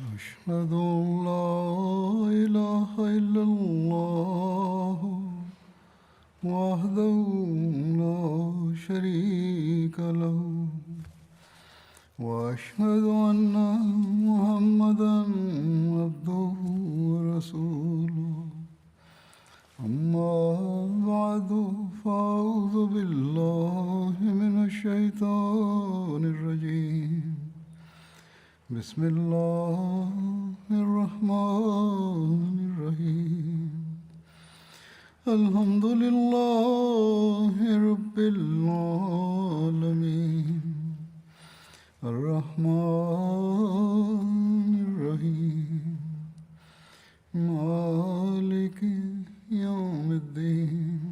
أشهد أن لا إله إلا الله وحده لا شريك له وأشهد أن محمدا عبده ورسوله أما بعد فأعوذ بالله من الشيطان الرجيم بسم الله الرحمن الرحيم الحمد لله رب العالمين الرحمن الرحيم مالك يوم الدين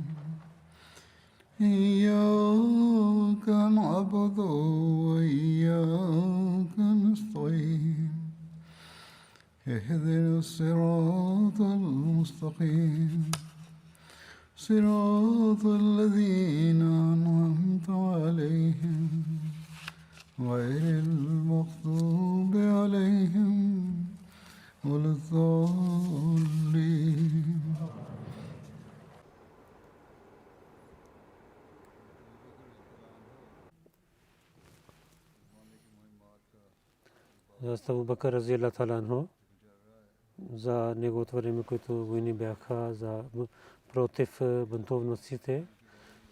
إياك نعبد وإياك نستعين اهدنا الصراط المستقيم صراط الذين أنعمت عليهم غير المغضوب عليهم ولا الضالين. Абу Бакър разияллаху таала анху за неговото време, които войни бяха за против бунтовниците,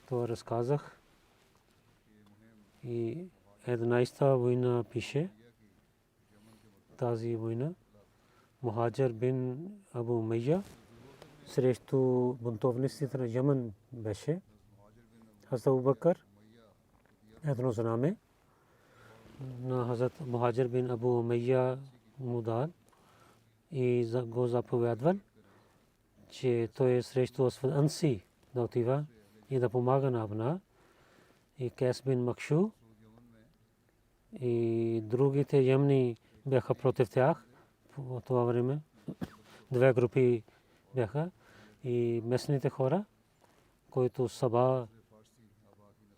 това разказах. И 11-та война пише, тази война Мухаджир бин Абу Умайя срещу бунтовниците на Йемен беше. Хазрат Абу Бакър едно знаме на Хазрат Мухаджир бин Абу Умайя му дал и го заповядвал, че той е срещу Асвад Анси да отива и да помага на Абна и Кайс бин Макшу и другите йемни бяха против тях по това време. Две групи бяха и местните хора, които Саба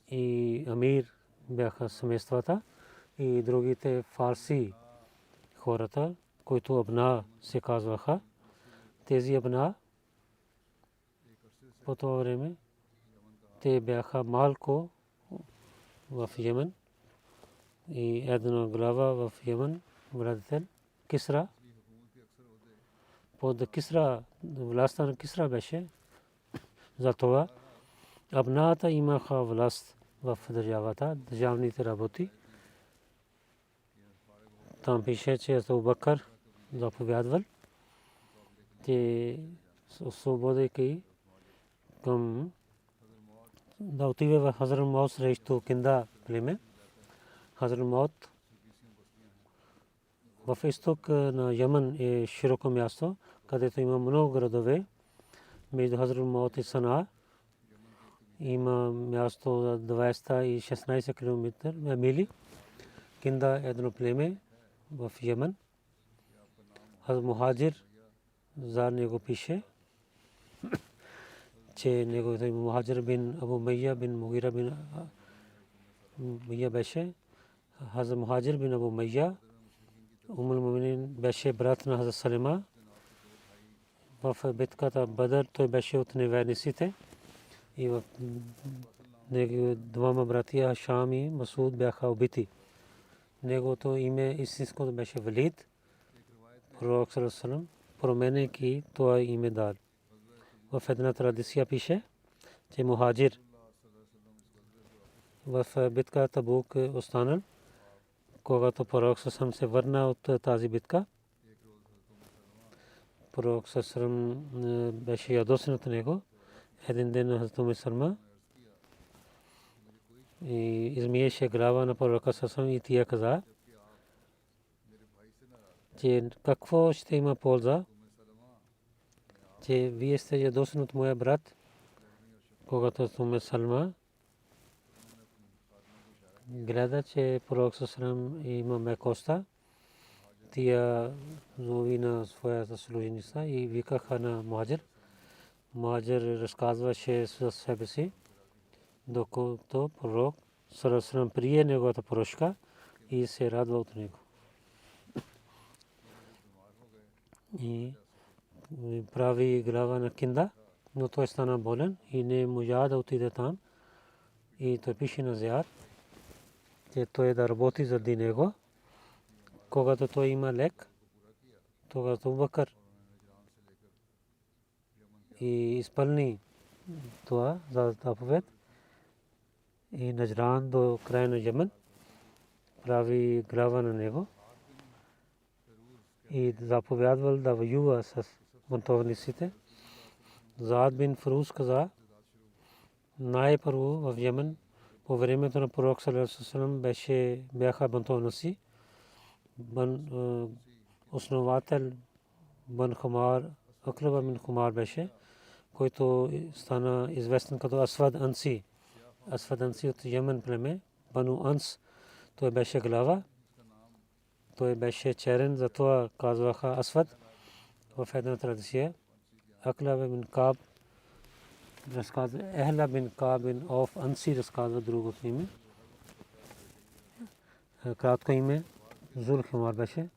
и Амир бяха семействата и другите фарси хората, които Абна се казваха. Тези Абна по това време те бяха малко в Йемен и една глава в Йемен, владетел Кисра. Под Кисра, властта на Кисра беше. Затова Абната имаха власт в държавата, държавните работи. Там пише, че Абу Бакър заповядвал, че освободейки към да отиде в Хазрат Маут срещу Кинда племе. Хазрат Маут в изток на Йемен е широко място, където има много градове. Между Хазрат Маут и Сана има място за 216 км мили. Кинда е едно племе в Йемен. Хазрат Мухаджир за него пише, че неговото име Мухаджир бин Абу Умайя бин Мугира бин Умайя беше. Хазрат Мухаджир бин Абу Умайя Умул Муминин беше брат на Хазрат Салима. В битката Бадър той беше от неверниците и в негови двама братия Шам и Масуд бяха убити. Неговото име истинското беше Валид. Пророк саллаллаху алейхи ва саллям променяйки това име дал. В една традиция пише, че Мухаджир в битката Табук останал. Когато пророк саллаллаху се върна от тази битка, пророк саллаллаху беше ядосен от него. Един ден Хазрат Уме Салма и измиеше глава на пророка саллаллаху и тия каза, че какво ще има полза, че вие сте ядосен от моя брат. Когато Уме Салма гледа, че пророк саллаллаху има мекоста, тия зови на своята служеница и викаха на Мухаджир. Мухаджир разказваше със себе си, докато пророк саллаллаху алейхи ва саллям прие неговата прошка и се радва от него. и прави глава на Кинда, но той стана болен и не можа да отиде там. И той пише на Зияд, че той да работи заради него. Когато той има лек, тогава Абу Бакър и изпълни това заповед и Наджран до края на Йемен прави глава на него и заповядвал да воюва с бунтовниците. Заад бин Фаруз каза, най-първо в Йемен по времето на пророк саллаллаху алейхи ва саллям бяха бунтовници. Основател Бан Хумар, Аклаба бин Хумар беше, който стана известен като Асвад Анси. Асвад Анси от Йемен племе, Бану Анс, той беше глава. Той беше черен, затова казваха Асвад в една традиция. Аклаба бин Каб разказва, Ехла бин Каб бин Оф Анси разказва другото име. Кратко име Зул Химар беше,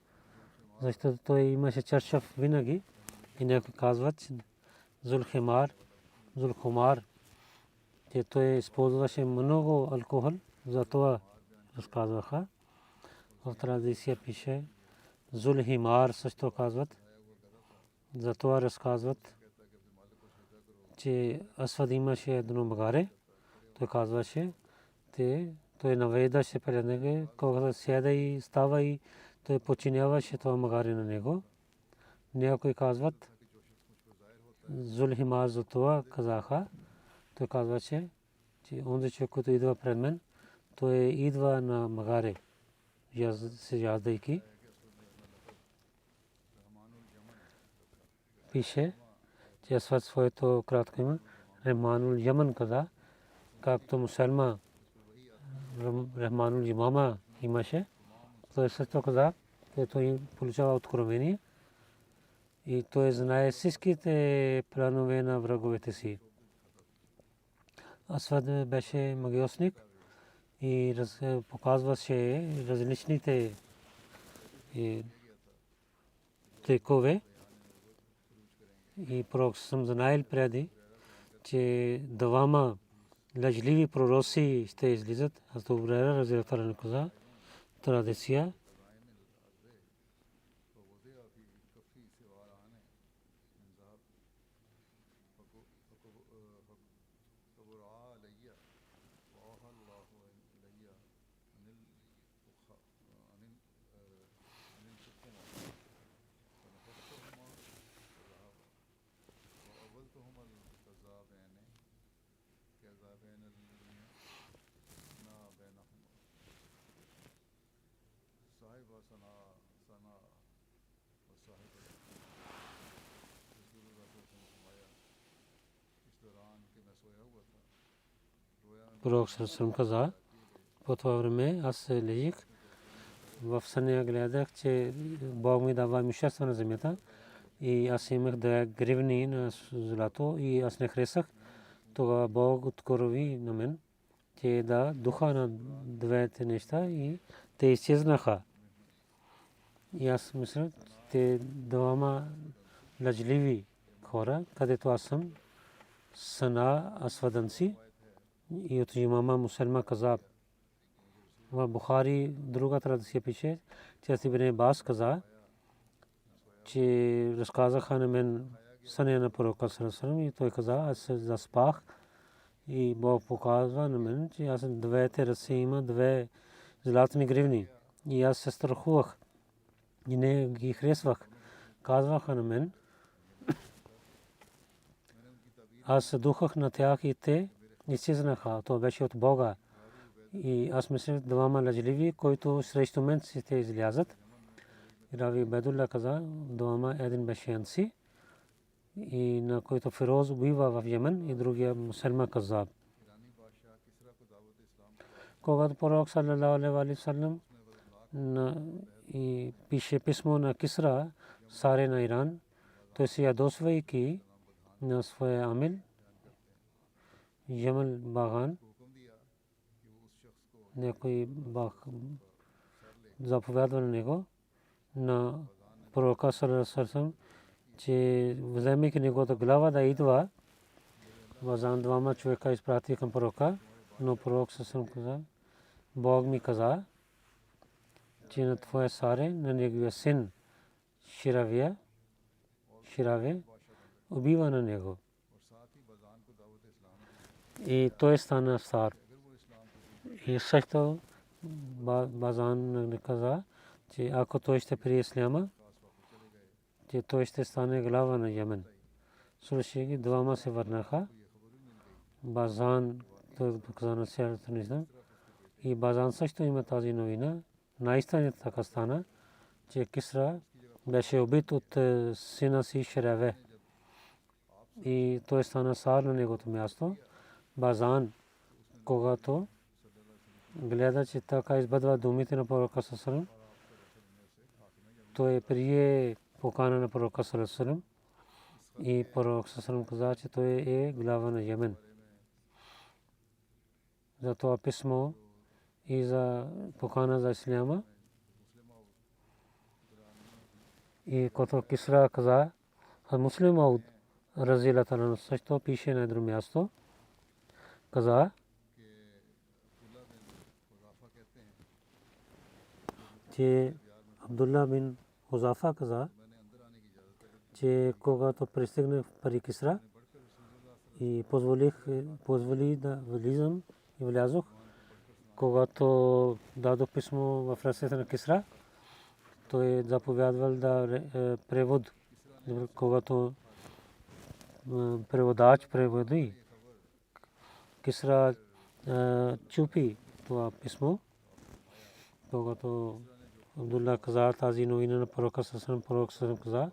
защото той имаше чершав винаги и някой казват Зул Хумар, че той използваше много алкохол, затова разказваха. В традиция пише Зул Химар също казват, затова разказват, че Асвад имаше едно магаре, той казваше, той навеждаше пред него, когато седа и става и той подчиняваше това магаре на него. Някои казват Зул Химар за това казаха, той казваше, че онзи човек, който идва пред мен, той идва на магаре, се яздайки. Пише, че Асвад своето кратко име Рахманул Йемен каза, както мусалма Рахманул Имама имаше. Той също каза, че той получава откровение и той знае всичките планове на враговете си. Асвад беше магиосник и показваше различните трикове. И пророк съм знаел преди, че двама лъжливи пророци ще излизат. Аз добре разбирам каза традиция. Пророк съм каза, по това време аз лежих в съня, гледах, че Бог ми дава имущество на земята и аз имах 2 гривни на злато и аз не харесах. Тогава Бог открови на мен, че да духа на двете неща и те изчезнаха. И аз мисля, те двама лъжливи хора, където аз съм, Сана Асваданси и от имама Мусалма каза. В Бухари друга традиция пише, че Ибн Аббас каза, че разказаха на мен съня на пророка саллаллаху алейхи ва саллям и той каза, аз се заспах и Бог показва на мен, че аз двете ръце има 2 златни гривни и аз се страхувах и не ги харесвах. Казваха на мен, аз духах на тях и те изчезнаха. Това беше от Бога. И аз мисля, двама лъжливи, които срещу мен ще излязат. Рави Бедулла каза, двама, един беше Анси, и на който Фироз убива в Йемен, и другия Мусалма Казаб. Когато пророк саллаллаху алейхи ва саллям и пише писмо на Кисра, царя на Иран, той се ядосвайки на своя амил Ямал Баган, някой заповядва на него на пророка саллаллаху алейхи ва саллям, че вземайки неговата глава да идва, Базан двама човека изпрати към пророка, но пророк саллаллаху каза, Бог ми каза, че на твоя царе, на неговия син Шираве, убива на него. И той стана цар. И също Базан не каза, че ако той ще прие исляма, че той ще стане глава на Йемен. Слушайки, двама се върнаха. Базан, той каза на сярата на ислам. И Базан също има тази новина. Наистина така стана, че Кисра беше убит от сина си Шираве. И той стана цар на неговото място. Базан, когато гледа, че така избъдва думите на пророка саллаллаху алейхи ва саллям, той прие покана на пророка саллаллаху алейхи ва саллям и пророк саллаллаху алейхи ва саллям каза, че той е глава на Йемен. За това писмо и за покана за исляма. И като Кисра каза, Муслим Ауд разилата на също пише на друго място, каза, че Абдулла бин Хузафа каза, че когато пристигнах при Кисра и позволи да влизам и влязох, когато дадох писмо в ръцете на Кисра, той заповядвал да превод, когато преводач преводи. Кисра чупи това писмо, когато Абдулла каза тази новина на пророка саллаллаху алейхи ва саллям, каза,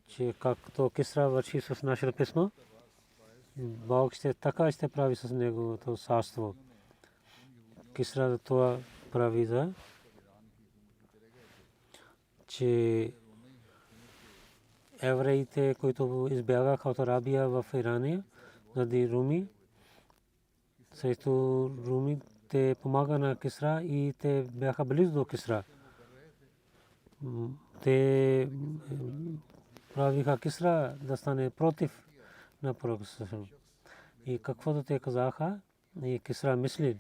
че както Кисра върши с нашето писмо, Бог ще така ще прави с неговото царство. Кисра за това прави за, че евреите, които избягаха от Арабия в Иран, заради Руми, също румите помага на Кисра и те бяха близо до Кисра. Те правиха Кисра да стане против на пророка саллаллаху алейхи ва саллям. И каквото те казаха, и Кисра мисли,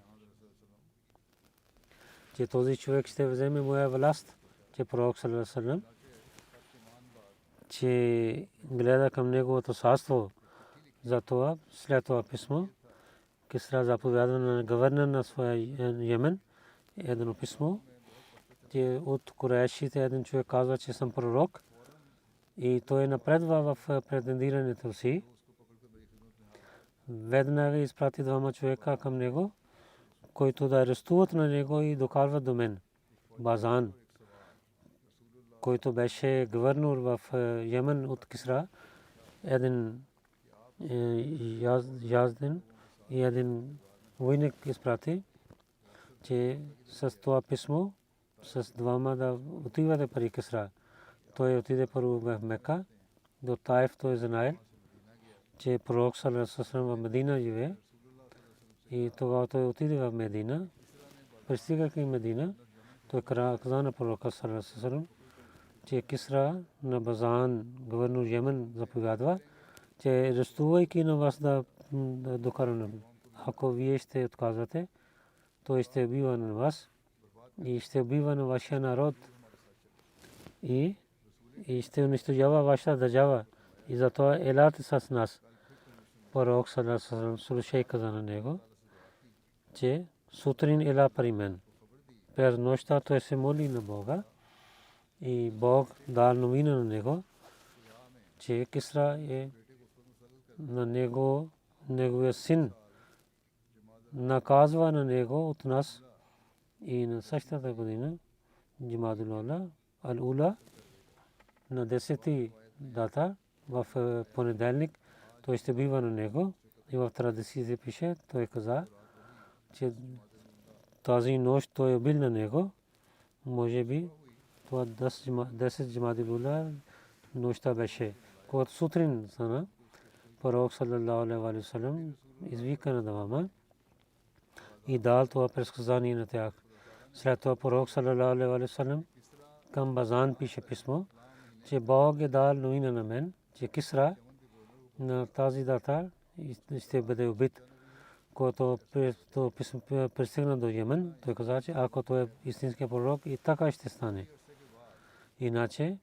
че този човек ще вземе моя власт, че пророк саллаллаху алейхи ва саллям, че гледа към неговото царство. Затова след това писмо Кисра заповядва на гувернер на своя Йемен едно писмо, че от Курайшите един човек казва, че съм пророк и той напредва в претендирането си. Веднага изпрати двама човека към него, които да арестуват на него и докарват до мен. Базан, който беше гувернер в Йемен от Кисра, един Язден и един войник изпрати, че с това писмо с двама да отивате при Кисра. Той отиде първо в Мека, до Таиф. Той знае, че пророк саллаллаху алейхи ва саллям в Медина живее. И тогава той отиде в Медина. Пристигайки в Медина, той каза на пророка саллаллаху алейхи ва саллям, че Кисра на Базан, гувернер Йемен, заповядва, че арестувайки на вас да докараме. Ако вие ще отказвате, той ще убива на вас и ще убива на вашия народ и ще унищожава вашата държава. И затова елате с нас. Пророк саллаллаху алейхи ва саллям слушай каза на него, че сутрин ела при мен. През нощта той се моли на Бога и Бог дал новина на него, че Кисра е на него, неговия син наказва на него от нас. И на същата година Джумадул Ула на 10-ти дата в понеделник той ще бива на него. И в традициите пише, той каза, че тази нощ той убил на него. Може би това 10 Джумадул Ула нощта беше. Когато сутрин стана, пророк саллаллаху алейхи ва саллям извика на двама и дал това предсказание на тях. След това пророк саллаллаху алейхи ва саллям към Базан пише писмо, че Бог е дал новина на мен, че Кисра на тази дата ще бъде убит. Когато пристигна до Йемен, той каза, че ако той е истинският пророк, и така ще стане. Иначе,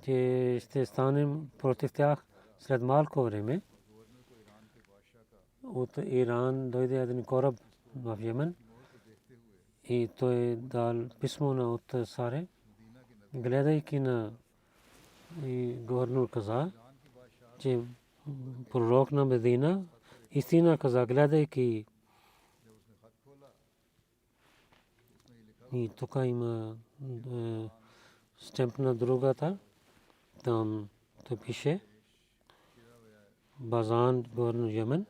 че ще станем против тях след малко време. От Иран дойде един кораб в Йемен и той дал писмо на от Саре, гледайки на гувернер каза, че пророк на Медина истина каза, гледайки и тук има стемп на другата, там той пише Базан гувернер Йемен.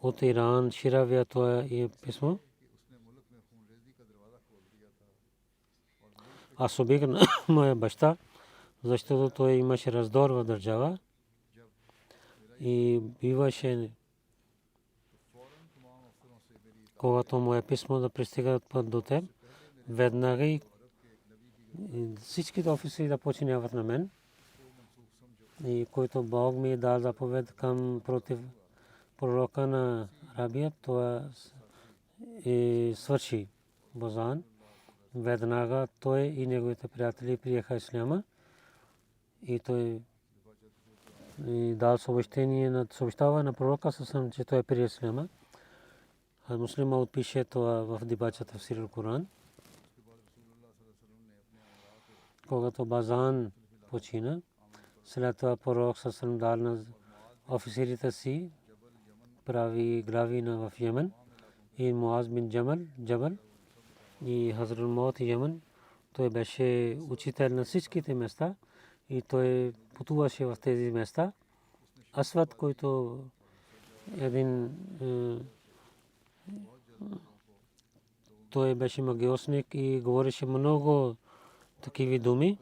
От Иран Ширавия това е писмо. Аз обик на моя баща, защото той имаше раздор в държава и биваше, когато му е писмо да пристига до теб, веднага и всичките офицери да починяват на мен, и който Бог ми е дал заповед към против пророка на Арабия, това свърши. Базан веднага той и неговите приятели приеха исляма и той дал съобщава на пророка съвсем, че той е прие исляма. Муслима отпише това в дебачата в Сирил Коран. Когато Базан почина, след това пророк съвсем дал на офицерите си прави глави в Йемен и Муаз бин Джабал и Хазрат Мот Йемен. Той беше учител на всичките места и той пътуваше в тези места. Асвад, който един той беше магиосник и говореше много такива думи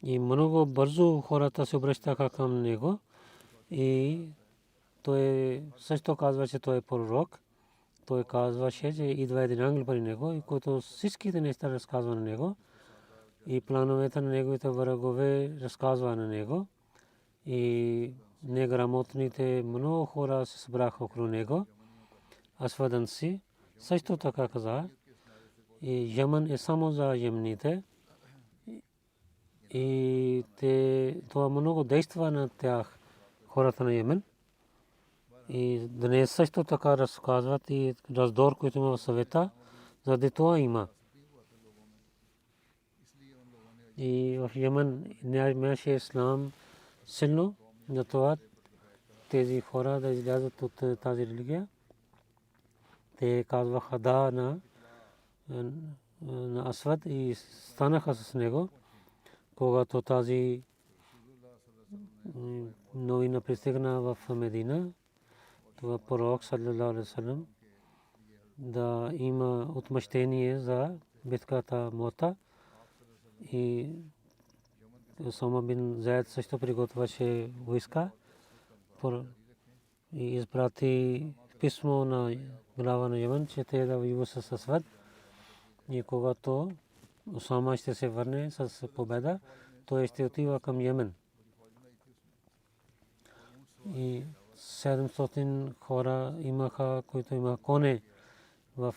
и много бързо хората се обръщаха към него и той също казва, че той е пророк. Той казваше, че идва един ангел при него и който всичките неща разказва на него и плановете на неговите врагове разказва на него и неграмотните много хора се събраха около него. Асвадан си също така каза, и Йемен е само за йемените и това много действа на тях хората на Йемен. И днес също така разказват и раздор, който има в съвета, заради това има. И в Йемен нямаше ислам силно, затова тези хора да излязат от тази религия. Те казваха да на Асвад и станаха с него, когато тази новина пристигна в Медина. Това пророк саллалаху алейхи ва саллям да има отмъщение за битката Мота и Усама бин Зайд също приготвяше войска и изпрати писмо на глава на Йемен, че те да воюват с Асвад и когато Усама ще се върне с победа, той ще отива към Йемен. И 700 хора имаха, които имаха коне в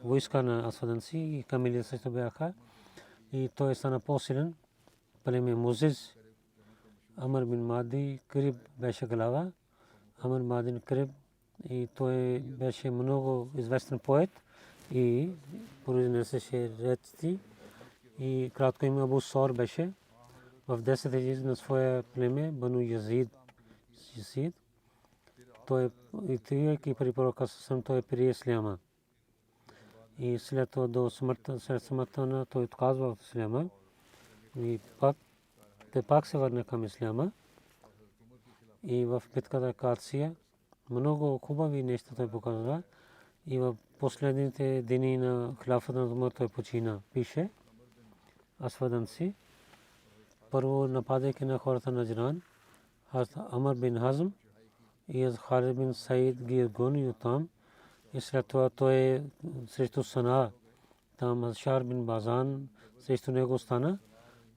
войска на асваданци и камили също бяха. И той стана по-силен. Племе Музиз, Амр бин Мади Криб беше глава. Амр Мадин Криб и той беше много известен поет и произнесеше речи. И кратко име Абу Сор беше в 10 хиляди на своя племе Бану Язид. Той отивайки при пророка съвсем той прие исляма. И след това до смъртта на той отказва от исляма. И пак се върна към исляма. И в битката Кадсия много хубави неща той показва. И в последните дни на хилафата на Умар той почина. Пише Асвадан си. Първо нападайки на хората на Наджран, Амр бин Хазм и Халид бин Саид ги гон и оттам. И след това той срещу Сана Там Шар бин Базан срещу него стана,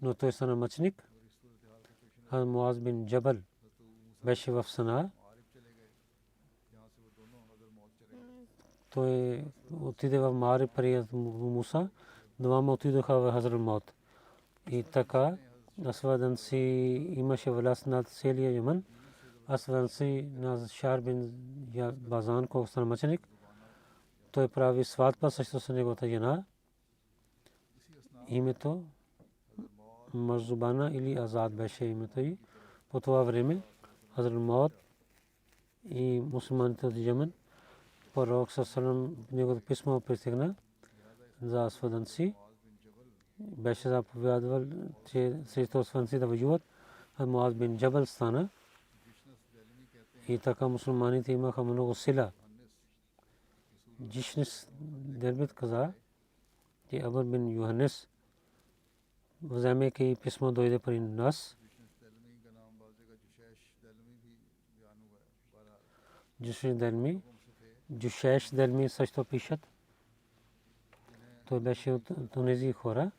но той стана мъченик. Муаз бин Джабал беше в Сана. Той отиде в Мариб при Муса. Двама отидоха в Хазрат Маут. И така Асвад Анси имаше власт над целия Йемен. Асвад Анси на Шар бин Базан, който стана мъченик. Той прави сватба срещу неговата жена. Името Марзубана или Азад беше името й. По това време Хазрат Маут и мусулманите от Йемен, пророк саллаллаху неговото писмо пристигна за Асвад Анси. Беше заповядвал, че срещу Асвад Анси да воюват. Муаз бин Джабал стана. И така мусулманите имаха много сила. Джишнис Дербит каза, че Абър бин Юханес, вземайки писмо, дойде при нас. Джушеш Делми също пишат. Той беше от тези хора,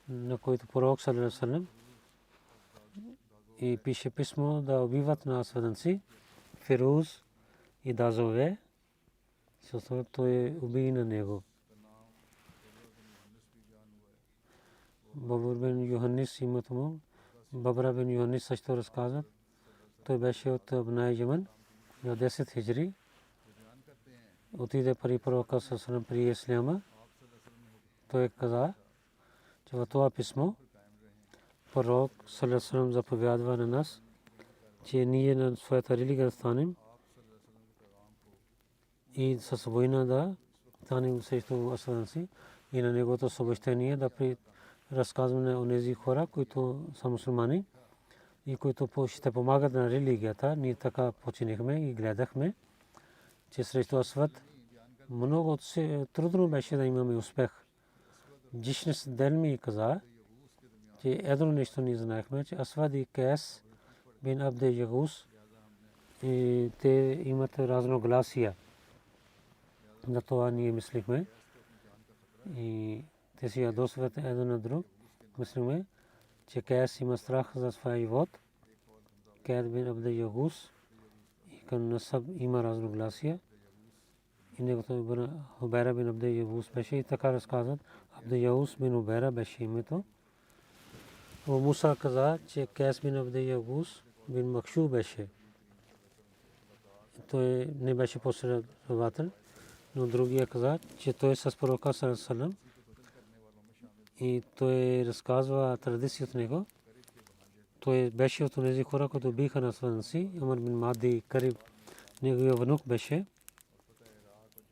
на които пророк саллаллаху алейхи ва саллям и пише писмо да убиват на Асвад Анси, Фируз и Дазове. Също той уби на него. Бабур бин Юханис името му. Бабра бин Юханис също разказват. Той беше от Абнай Йемен на 10 хиджри. Отиде при пророка саллаллаху алейхи ва саллям при исляма. Той каза, че в това писмо пророк саллаллаху алейхи ва саллям заповядва на нас, че ние на своята религия станем и с война да станем срещу Асвад Анси и на неговото съобщение да разказваме на онези хора, които са мусулмани и които ще помагат на религията. Ние така починихме и гледахме, че срещу Асвад много трудно беше да имаме успех. Джишнис Делми каза, че едно нещо ние знаехме, че Асвад и Кайс бин Абде Ягус, и те имат разногласия. На това ние мислихме и те си ядосват един на друг. Мислихме, че Кайс има страх за своя живот. Кайс бин Абде Ягус и към Насаб има разногласия. И негото Хубайра бин Абде Ягус беше и така разказват. Абде Ягус бин Хубайра беше името. Муса каза, че Кайс бин Абде Ягус бин Макшу беше. Той не беше последовател, но другия каза, че той с пророка саллаллаху алейхи ва саллям и той разказва традиция от него. Той беше от тези хора, които биха на Асвад Анси. Умар бин Мади Кариб, неговия внук беше.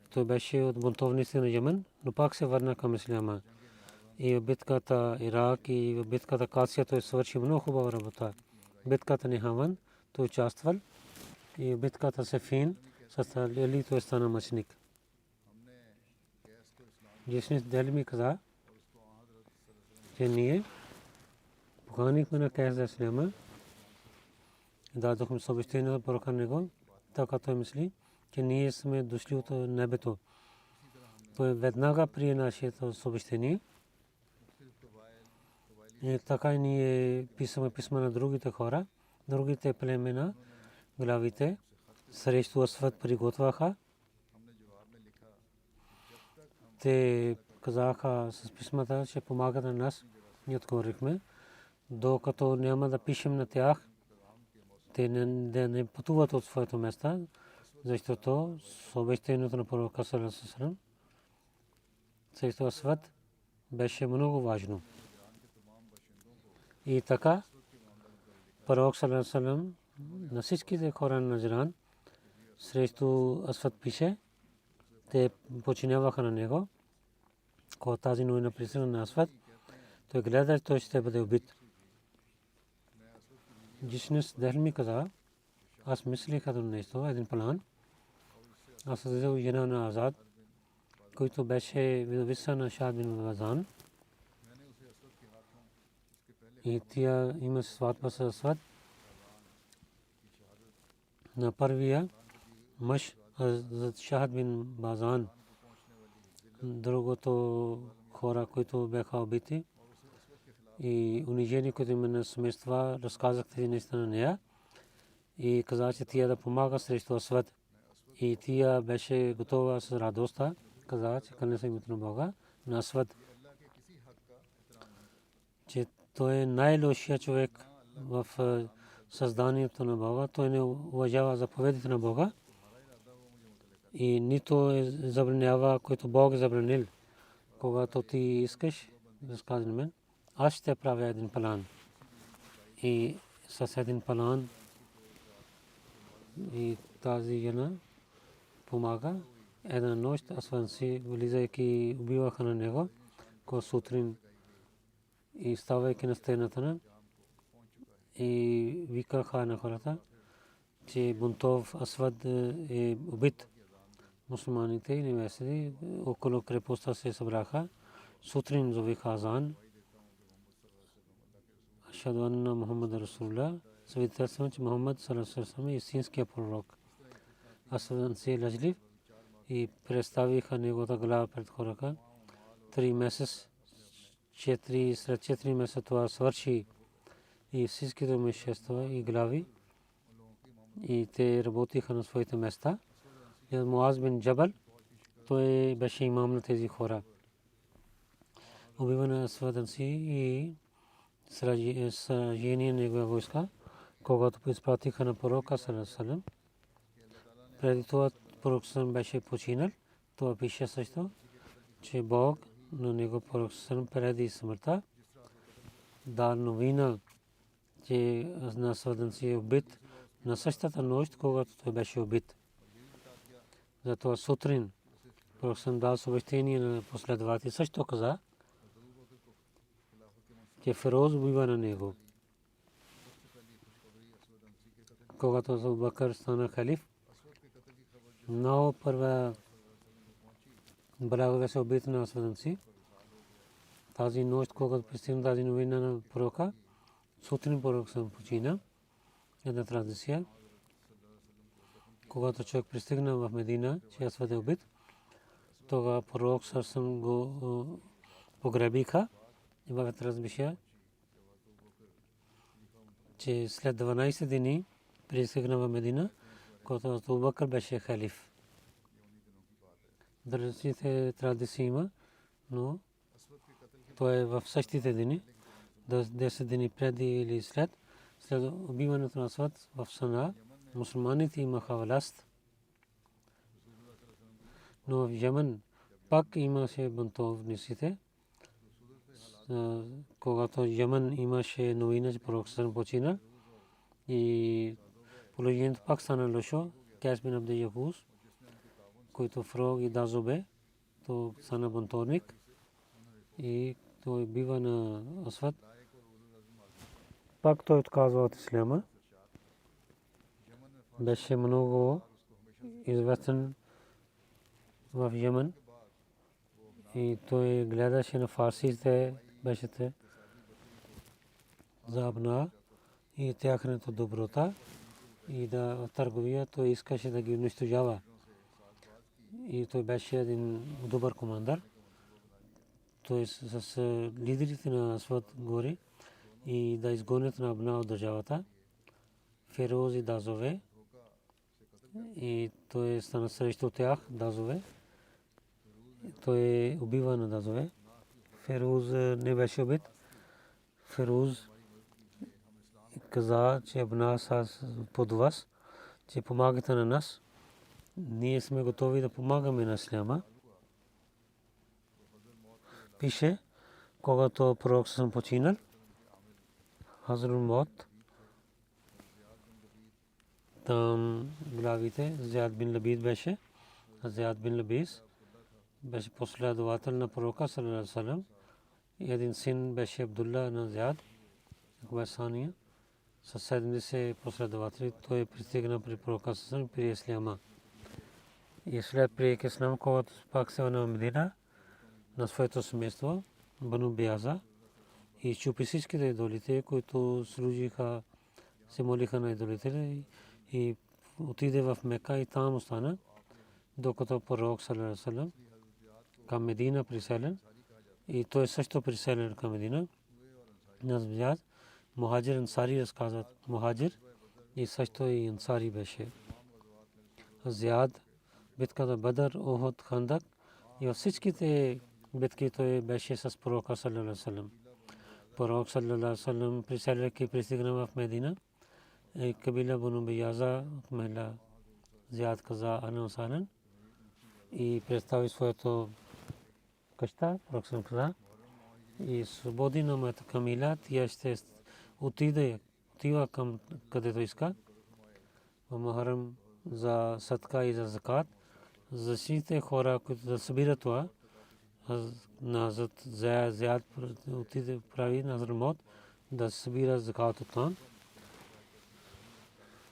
Той беше от бунтовниците на Йемен, но пак се върна към исляма. И в битката Ирак и в битката Касия той свърши много хубава работа. Битката Нихаван той участвал и в битката Сефин с Али той стана мъченик. Джишнис Делми каза, че ние поканихме на Кайс за исляма. Дадохме съобщение на пророка него, така той мисли, че ние сме дошли от небето. Той веднага прие нашето съобщение. И така ние писаме писма на другите хора, другите племена, главите срещу Асвад приготвяха. Те казаха с писмата, че помагат на нас. Ние отговорихме, докато няма да пишем на тях, те не пътуват от своето место, защото съобщението на пророка саллаллаху алейхи ва саллям срещу Асвад беше много важно. И така пророк саллаллаху алейхи ва саллям на всичките хора на Наджран срещу Асвад пише, те починяваха на него. Когато тази новина пристигна на Асвад, той гледа, че той ще бъде убит. Джишнис Делми каза, аз мислих като нещо, един план. Аз взел жена на Азад, който беше видовица на Шах бин Базан. И тя има сватба с Асвад. На първия мъж Шах бин Базан другото хора, които бяха убити и унижени, които именно семейства, разказах тези неща на нея и каза, че тя да помага срещу Асвад. И тя беше готова с радостта, каза, че кълне се името на Бога, на Асвад, че той е най-лошия човек в създанието на Бога. Той не уважава заповедите на Бога и нито забранява, който Бог е забранил. Когато ти искаш, разкази на мен, аз ще правя един план. И с един план и тази жена помага. Една нощ Асванси, влизайки, убиваха на него, ко сутрин и ставайки на стената и викаха на хората, че бунтов Асвад е убит. Мусулманите и невестите около крепостта се събраха. Сутрин завиха азан. Ашхаду анна Мухаммад Расулулlah. Свидетелствам, че Мухаммад саллаллаху алейхи ва саллям е истинския пророк. Асвад се лъжлив и представиха неговата глава пред хората. 3 месеца, след 4 месеца това свърши и всичките имущества и глави и те работиха на своите места. Муаз бин Джабал, той беше имам на тези хора. Убива на Асвад си и сражение на негова войска, когато изпратиха на пророка саллаллаху алейхи ва саллям. Преди това пророк беше починал. Това пише също, че Бог на него пророк преди смъртта дал новина, че на Асвад си е убит на същата нощ, когато той беше убит. Затова сутрин пророк дал съобщение на последователи. Също каза, че Фероз убива на него. Когато Абу Бакр стана халиф, много първа благо се убит на Асвад си. Тази нощ, когато пристигна тази новина на пророка, сутрин пророк почина. Една традиция. Когато човек пристигна в Медина, че Асвад е убит, тогава пророк съвсем го погребиха. И вакът разбиша, че след 12 дни пристигна в Медина, когато Абу Бакр беше халиф. Различните традиции има, но то е в същите дни, 10 дни преди или след убиването на Асвад в Сана, мусулманите имаха власт. Но в Йемен пак имаше бунтовниците. Когато Йемен имаше новина, че пророк почина и положението пак стана лошо. Кайс бин Абд Якус, който Фрог и Дазобе, то стана бунтовник и той бива на Асвад. Пак той отказва от исляма. Беше много известен в Йемен и той гледаше на фарсите, беше те за абна и тяхната доброта и да търговия, той искаше да ги унищожава. И той беше един добър командър. Той с лидерите на Асвад гори и да изгонят на абна от държавата. Фероз и Дазове. И той стана срещу тях, Дазове. Той убива на Дазове. Фероз не беше убит. Фероз каза, че абна са под вас, че помагате на нас. Ние сме готови да помагаме на исляма. Пише, когато пророк съм починал, Хазрул Мот, там главите, Зияд бин Лабид беше, Зияд бин Лабис беше последовател на пророка саллаллаху алейхи ва саллям. И един син беше Абдулла на Зияд, Акбасания, с 70 последователи. Той пристигна при пророка саллаллаху алейхи ва саллям при исляма. И след приек ислам, когато пак се върна в Медина на своето семейство, Бану Бияза, и чупи всичките идолите, които служиха, се молиха на идолите, и отиде в Мека и там остана, докато пророк саллаллаху алейхи ва саллям към Медина приселен и той също приселен към Медина. Назбияд Мухаджир Ансари разказват. Мухаджир и също и Ансари беше. Зияд битката Бадър, Ухуд, Хандак и във всичките битки той беше с пророка саллаллаху алейхи ва саллям. Пророк саллаллаху алейхи ва саллям приселвайки пристигна в Медина. Кабила Бану Бияза от махла Зияд каза Анусанен и представи своето къща, пророк каза и свободи на моята камила, тя ще отива към където иска. Махарам за садка и за закат. За всичките хора, които да събират това, назад Зияд отиде прави назар мод да събира закат от там.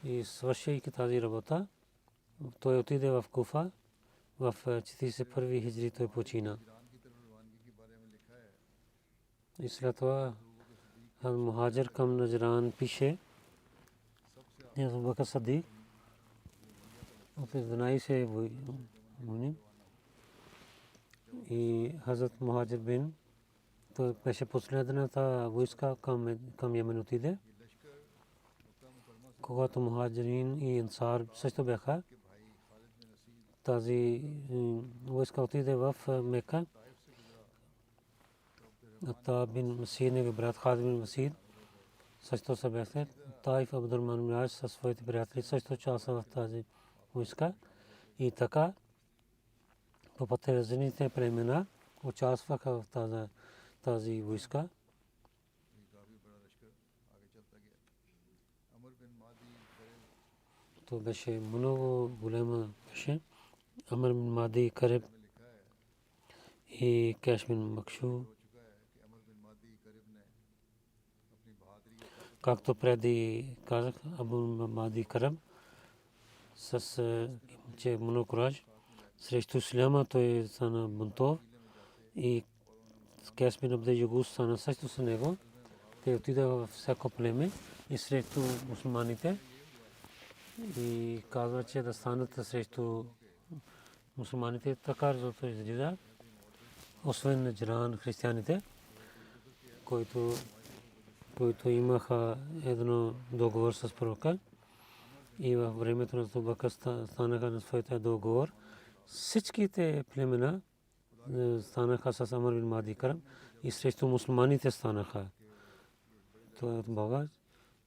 И свършайки тази работа, той отиде в Куфа. В 41 хиджри той почина. И след това Мухаджир към Наджран пише Абу Бакр Сидик от 12 войни и Хазрат Мухаджир бин той беше последната войска към Йемен отиде. Когато Мухаджирин и Ансар също бяха, тази войска отиде в Мека. Ата бин Масид, негови брат Халид бин Масид също се бяха. Таиф Абдурман Мираж със своите приятели също участва в тази войска. И така по различните племена участваха в тази войска. То беше много голяма беше. Амр бин Мади Кариб и Каш бин Макшу. Както преди казах, Абу Мади Кариб с че много кураж срещу исляма той стана бунтов и Каш бин Абд Югус стана също с него. Те отидаха във всяко племе и срещу мусулманите и казва, че да станат срещу мусулманите, така защото изглежда, освен Наджран християните, които имаха едно договор с пророка и във времето на Абу Бакр станаха на своята договор. Всичките племена станаха с Амр бин Мади Кариб и срещу мусулманите станаха. Това е от Бога,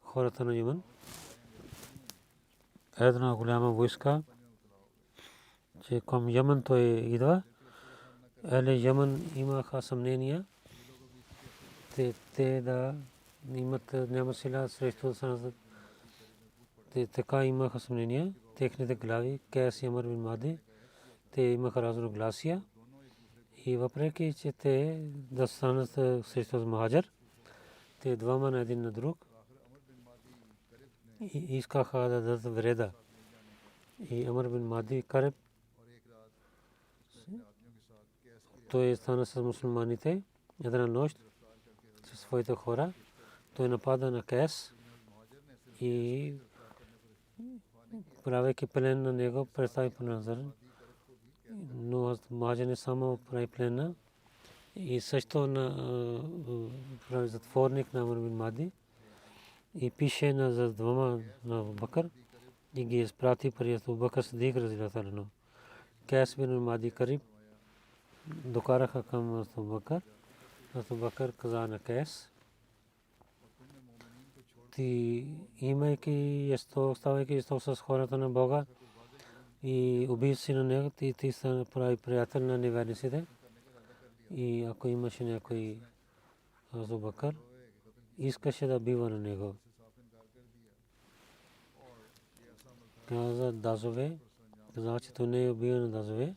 хората на Йемен. Една голяма войска, че към Йемен той идва. Йемен имаха съмнения. Те да имат няма сила срещу саната. Те така имаха съмнения. Техните глави, Кайс и Амр бин Мади, те имаха разногласия. И въпреки, че те да станат срещу Мухаджир, те двама на един на друг и искаха да дадат вреда. И Амр бин Мади Кариб той стана с мусулманите една нощ със своите хора. Той напада на Кайс и правейки плен на него представи по назар. Но Мухаджир не само прави плена и също прави затворник на Амр бин Мади и пише за двама на Абу Бакр и ги изпрати при Абу Бакр Сидик разилата лено. Кайс бин Мади Кариб докараха към Абу Бакр. Абу Бакр каза на Кайс: ти имайки ставайки с хората на Бога и убий си на него, ти са прави приятел на неверниците. И ако имаше някой Абу Бакр, искаше да бива на него. Каза Дазове, каза, че той не е убил на Дазове.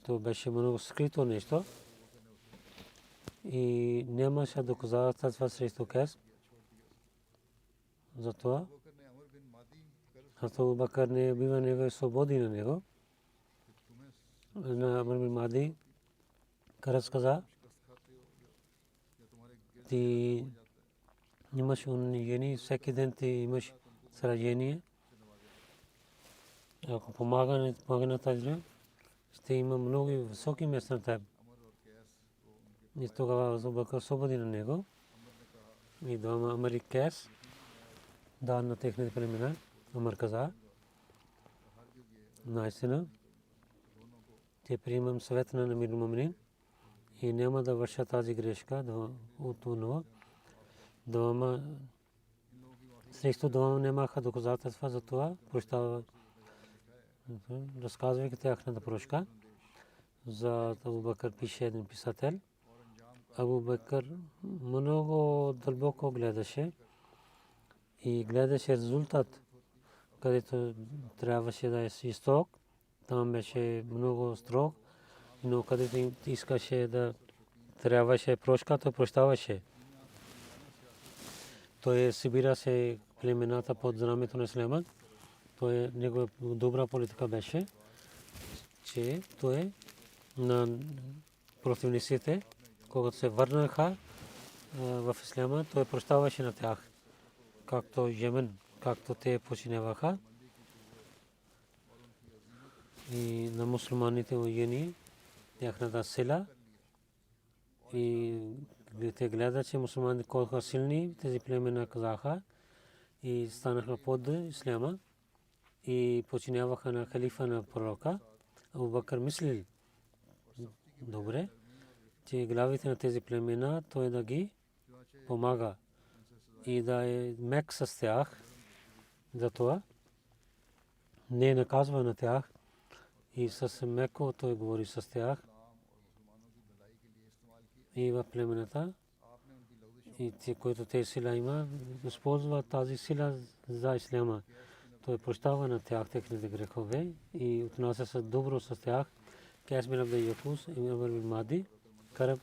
То беше много скрито нещо. И нямаше доказателства срещу Кайс. Затова Абу Бакр не бива него и свободи на него. На Амр бин Мади Кариб каза: ти имаш унижение, всеки ден ти имаш сражение. Ако помага на тази, ще има много високи места на теб. И тогава Абу Бакър освободи на него. И двама Амр и Кайс дан на техните племена. Амр каза: наистина, те приемам съвет на Амир Муминин и няма да върша тази грешка от онова. Двама срещу двама нямаха доказателства за това. Прощава, разказвайки тяхната прошка. За Абу Бакър пише един писател. Абу Бакър много дълбоко гледаше и гледаше резултат, където трябваше да е жесток. Там беше много строг, но където искаше да трябваше прошка, то прощаваше. Той събира се племената под знамето на ислама. Той негова добра политика беше, че той на противниците, когато се върнаха в исляма, той прощаваше на тях, както Йемен, както те починяваха. И на мусулманите уени тяхната сила. И те гледат, че мусулманите колко силни тези племена казаха и станаха под исляма и починяваха на халифа на пророка. Абу Бакър мислил добре, че главите на тези племена той да ги помага и да е мек с тях. Затова не наказва на тях и с меко той говори с тях и в племената. И те, които те сила има, използва тази сила за исляма. Той прощава на тях техните грехове и отнася се добро с тях. Кайс бин Абд Якус и Амр бин Мади Караб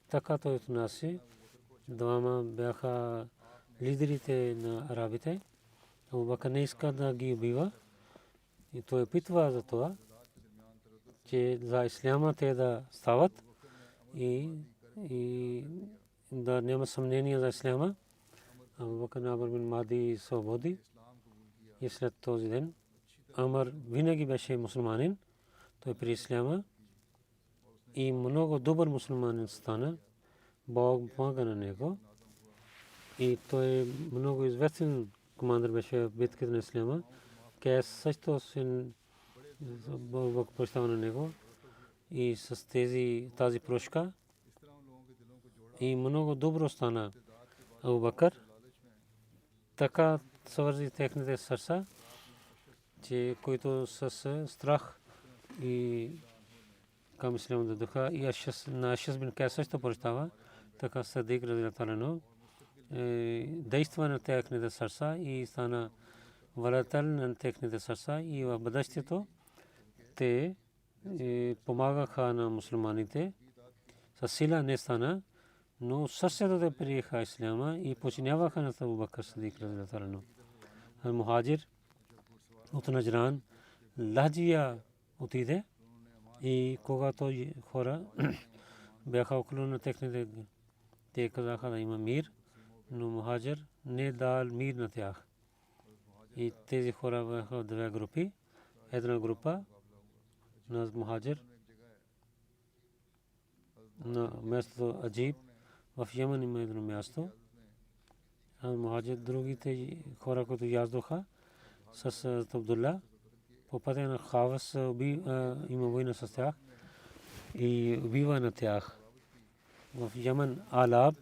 така той отнася. Двама бяха лидерите на арабите. Абу Бакър не иска да ги убива и той опитва за това, че за исляма те да стават и да няма съмнение за исляма. Абу Бакър Амр бин Мади свободи. И след този ден Амр винаги беше мусулманин. Той при исляма и много добър мусулманин стана. Бог помага на него. И той много известен командир беше в битката на исляма. Кайс също Бог прощава на него. И с тази прошка и много добро стана Абу Бакър. Така свързи техните сърца, че които с страх и към исляма дойдоха. И на Ашис бин Кайс също прощава. Така Садик радиаллаху анху действа на техните сърца и стана владетел на техните сърца. И в бъдещето те помагаха на мусулманите. Със сила не стана, но сърцето да приеха исляма и починяваха на Абу Бакър Садик радиаллаху анху. Мухаджир от Наджран Лахджия отиде и когато хора бяха около на техните, те казаха да има мир, но Мухаджир не дал мир на тях. И тези хора бяха две групи. Една група на Мухаджир на мястото Аджиб в Йемен има едно място. Мухаджир другите хора, които яздоха с Абдулла по пътя на Хавас, има война с тях и убива на тях. В Йемен Алаб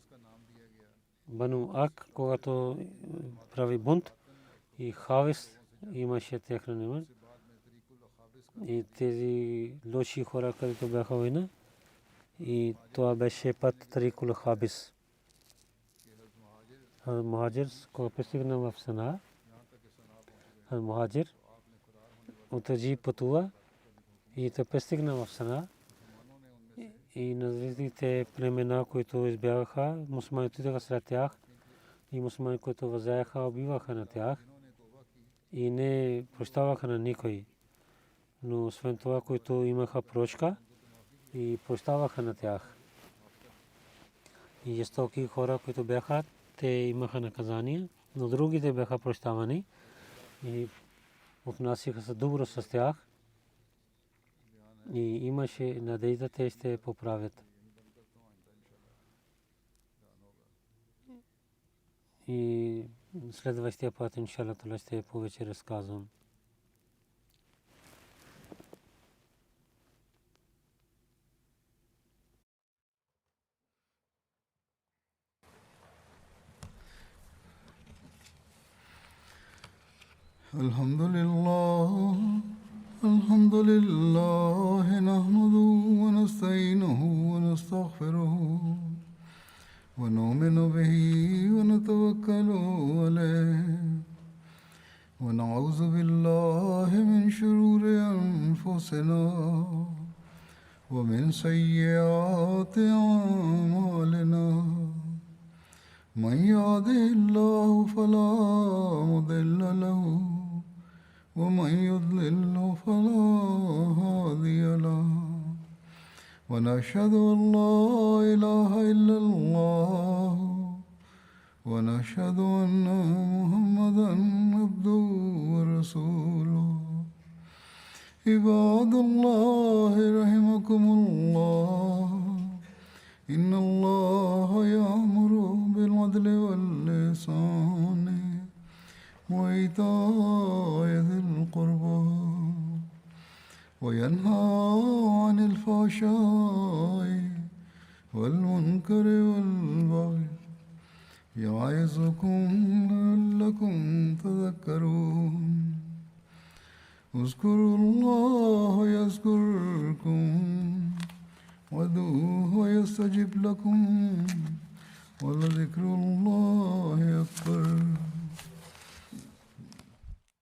Бану Ак, когато прави бунт и Хавас имаше техна немен и тези лоши хора, които бяха война и това беше път Тарикул Хабис. Мухаджир когато пристигна в Сана, Мухаджир от Аджиб пътува и те пристигна в Сана и назрителите племена, които избягаха, мусулманите отидоха след тях и мусулманите, които възяха, убиваха на тях и не прощаваха на никой. Но освен това, които имаха прошка и прощаваха на тях. И жестоки хора, които бяха, те имаха наказания, но другите бяха прощавани и отнасяха се добро с тях. и имаше надежда, те ще поправят. И следващия път, иншалла, ще повече разказвам. الحمد لله نحمده ونستعينه ونستغفره ونؤمن به ونتوكل عليه ونعوذ بالله من شرور أنفسنا ومن سيئات أعمالنا من يهده الله فلا مضل له ومن يضلل فلا هادي له ونشهد أن لا إله إلا الله ونشهد أن محمدا عبده ورسوله عباد الله رحمكم الله إن الله يأمر بالعدل والإحسان وإيتاء ذي القربى وينهى عن الفحشاء والمنكر والبغي يعظكم لعلكم تذكرون اذكروا الله يذكركم وادعوه يستجب لكم ولذكر الله أكبر.